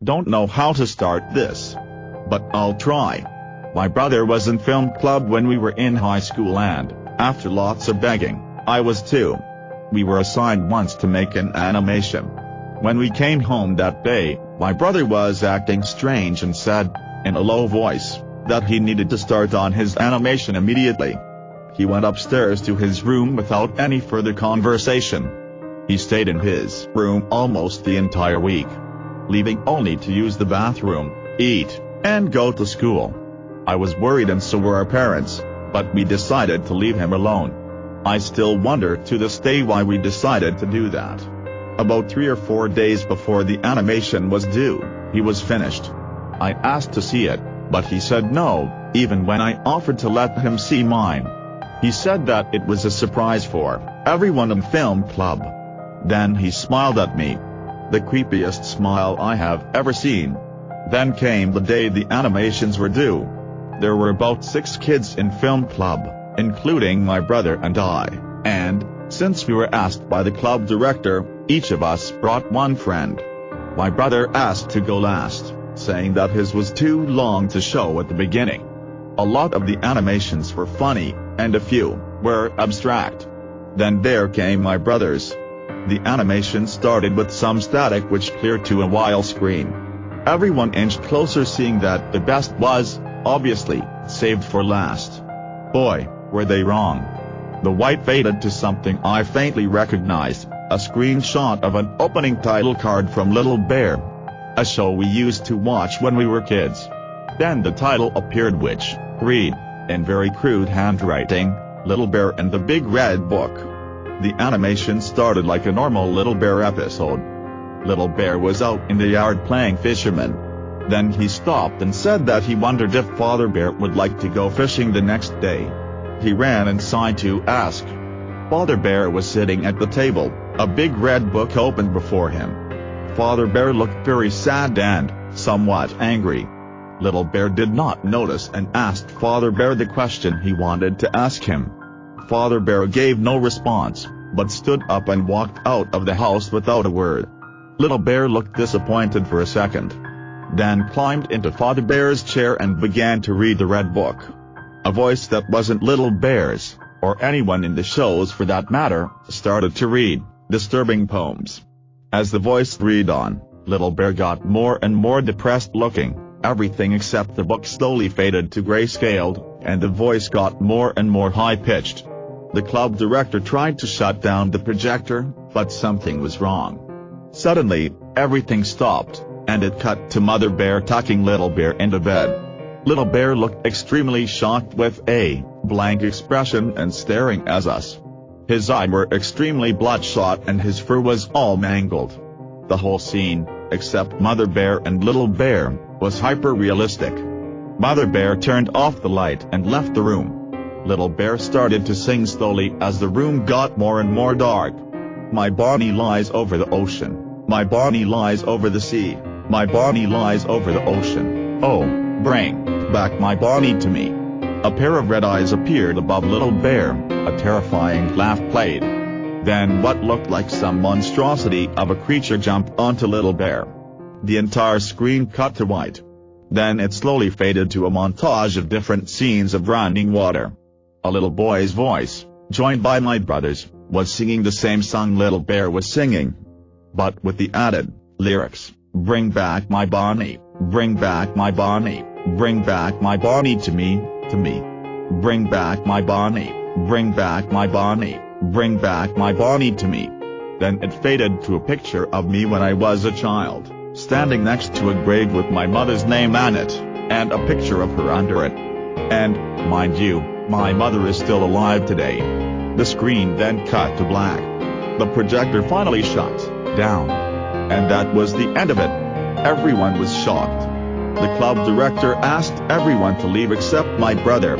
Don't know how to start this, but I'll try. My brother was in film club when we were in high school, and, after lots of begging, I was too. We were assigned once to make an animation. When we came home that day, my brother was acting strange and said, in a low voice, that he needed to start on his animation immediately. He went upstairs to his room without any further conversation. He stayed in his room almost the entire week, leaving only to use the bathroom, eat, and go to school. I was worried, and so were our parents, but we decided to leave him alone. I still wonder to this day why we decided to do that. About 3 or 4 days before the animation was due, he was finished. I asked to see it, but he said no, even when I offered to let him see mine. He said that it was a surprise for everyone in film club. Then he smiled at me. The creepiest smile I have ever seen. Then came the day the animations were due. There were about 6 kids in film club, including my brother and I, and, since we were asked by the club director, each of us brought one friend. My brother asked to go last, saying that his was too long to show at the beginning. A lot of the animations were funny, and a few were abstract. Then there came my brother's. The animation started with some static which cleared to a wild screen. Everyone inched closer, seeing that the best was, obviously, saved for last. Boy, were they wrong. The white faded to something I faintly recognized, a screenshot of an opening title card from Little Bear, a show we used to watch when we were kids. Then the title appeared, which read, in very crude handwriting, Little Bear and the Big Red Book. The animation started like a normal Little Bear episode. Little Bear was out in the yard playing fisherman. Then he stopped and said that he wondered if Father Bear would like to go fishing the next day. He ran inside to ask. Father Bear was sitting at the table, a big red book opened before him. Father Bear looked very sad and somewhat angry. Little Bear did not notice and asked Father Bear the question he wanted to ask him. Father Bear gave no response, but stood up and walked out of the house without a word. Little Bear looked disappointed for a second, then climbed into Father Bear's chair and began to read the red book. A voice that wasn't Little Bear's, or anyone in the shows for that matter, started to read disturbing poems. As the voice read on, Little Bear got more and more depressed looking. Everything except the book slowly faded to grayscale, and the voice got more and more high-pitched. The club director tried to shut down the projector, but something was wrong. Suddenly, everything stopped, and it cut to Mother Bear tucking Little Bear into bed. Little Bear looked extremely shocked with a blank expression and staring at us. His eyes were extremely bloodshot and his fur was all mangled. The whole scene, except Mother Bear and Little Bear, was hyper-realistic. Mother Bear turned off the light and left the room. Little Bear started to sing slowly as the room got more and more dark. My Bonnie lies over the ocean. My Bonnie lies over the sea. My Bonnie lies over the ocean. Oh, bring back my Bonnie to me. A pair of red eyes appeared above Little Bear, a terrifying laugh played. Then what looked like some monstrosity of a creature jumped onto Little Bear. The entire screen cut to white. Then it slowly faded to a montage of different scenes of running water. A little boy's voice, joined by my brother's, was singing the same song Little Bear was singing, but with the added lyrics, bring back my Bonnie, bring back my Bonnie, bring back my Bonnie to me, to me. Bring back my Bonnie, bring back my Bonnie, bring back my Bonnie to me. Then it faded to a picture of me when I was a child, standing next to a grave with my mother's name on it, and a picture of her under it. And, mind you, my mother is still alive today. The screen then cut to black. The projector finally shut down. And that was the end of it. Everyone was shocked. The club director asked everyone to leave except my brother.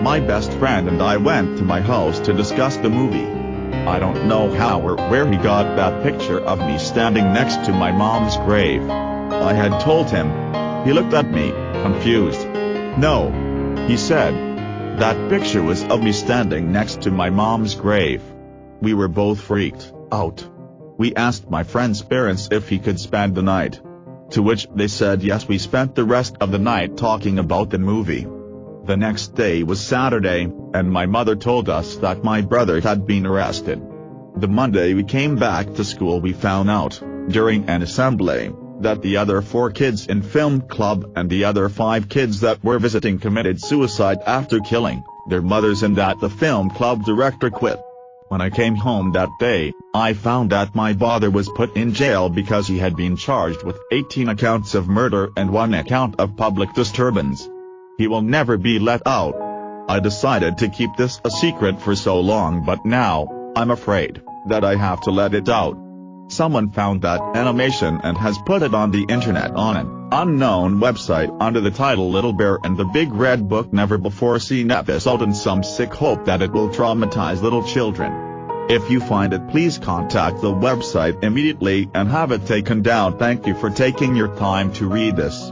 My best friend and I went to my house to discuss the movie. I don't know how or where he got that picture of me standing next to my mom's grave. I had told him. He looked at me, confused. No, he said. That picture was of me standing next to my mom's grave. We were both freaked out. We asked my friend's parents if he could spend the night. To which they said yes. We spent the rest of the night talking about the movie. The next day was Saturday, and my mother told us that my brother had been arrested. The Monday we came back to school we found out, during an assembly, that the other 4 kids in film club and the other 5 kids that were visiting committed suicide after killing their mothers, and that the film club director quit. When I came home that day, I found that my father was put in jail because he had been charged with 18 accounts of murder and 1 account of public disturbance. He will never be let out. I decided to keep this a secret for so long, but now, I'm afraid that I have to let it out. Someone found that animation and has put it on the internet on an unknown website under the title Little Bear and the Big Red Book Never Before Seen episode, and some sick hope that it will traumatize little children. If you find it, please contact the website immediately and have it taken down. Thank you for taking your time to read this.